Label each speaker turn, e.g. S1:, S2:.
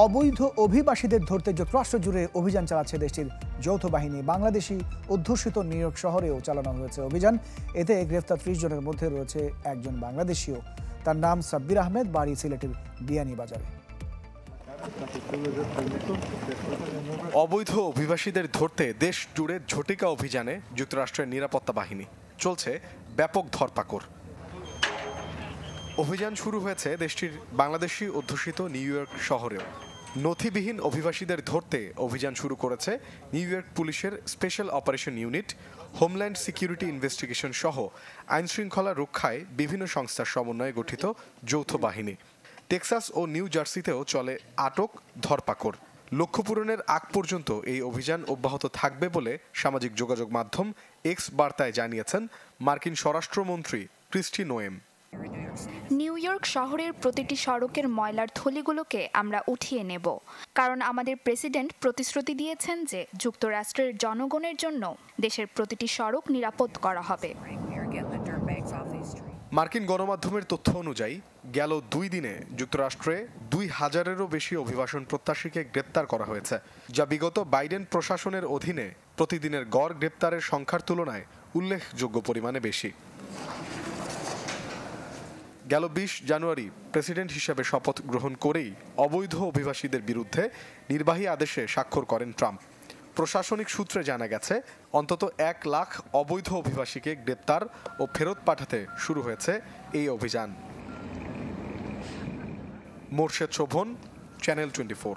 S1: অবৈধ অভিবাসীদের ধরতে যুক্তরাষ্ট্র জুড়ে অভিযান চালাচ্ছে দেশটির যৌথ বাহিনী। বাংলাদেশি অধ্যুষিত নিউ ইয়র্ক শহরেও চালানো হয়েছে অভিযান। এতে গ্রেফতার ৩০ জনের মধ্যে রয়েছে একজন বাংলাদেশিও। তার নাম সাব্বির আহমেদ, বাড়ি সিলেটের বিয়ানীবাজারে।
S2: অবৈধ অভিবাসীদের ধরতে দেশ জুড়ে ঝটিকা অভিযানে যুক্তরাষ্ট্রের নিরাপত্তা বাহিনী। চলছে ব্যাপক ধরপাকড়। অভিযান শুরু হয়েছে দেশটির বাংলাদেশি অধ্যুষিত নিউ ইয়র্ক শহরেও। নথিবিহীন অভিবাসীদের ধরতে অভিযান শুরু করেছে নিউ ইয়র্ক পুলিশের special operation unit, homeland security investigation সহ আইনশৃঙ্খলা রক্ষায় বিভিন্ন সংস্থার সমন্বয়ে গঠিত যৌথ বাহিনী। টেক্সাস ও নিউ জার্সিতেও চলে আটক, ধরপাকড়। লক্ষ্য পূরণের আগ পর্যন্ত এই অভিযান অব্যাহত থাকবে বলে সামাজিক যোগাযোগ মাধ্যম এক্স বার্তায় জানিয়েছেন মার্কিন স্বরাষ্ট্রমন্ত্রী ক্রিস্টি নোয়েম।
S3: নিউ ইয়র্ক শহরের প্রতিটি সড়কের ময়লার থলিগুলোকে আমরা উঠিয়ে নেব, কারণ আমাদের প্রেসিডেন্ট প্রতিশ্রুতি দিয়েছেন যে যুক্তরাষ্ট্রের জনগণের জন্য দেশের প্রতিটি সড়ক নিরাপদ করা হবে।
S2: মার্কিন গণমাধ্যমের তথ্য অনুযায়ী গেল 2 দিনে যুক্তরাষ্ট্রে 2000-এরও বেশি অভিবাসন প্রত্যাশীকে গ্রেপ্তার করা হয়েছে, যা বিগত বাইডেন প্রশাসনের অধীনে প্রতিদিনের গড় গ্রেপ্তারের সংখ্যার তুলনায় উল্লেখযোগ্য পরিমাণে বেশি। গেল 20 জানুয়ারি প্রেসিডেন্ট হিসেবে শপথ গ্রহণ করেই অবৈধ অভিবাসীদের বিরুদ্ধে নির্বাহী আদেশে স্বাক্ষর করেন ট্রাম্প। প্রশাসনিক সূত্রে জানা গেছে অন্তত 1 লাখ অবৈধ অভিবাসীকে গ্রেপ্তার ও ফেরত পাঠাতে শুরু হয়েছে এই অভিযান। মোর্শেদ শোভন, চ্যানেল 24।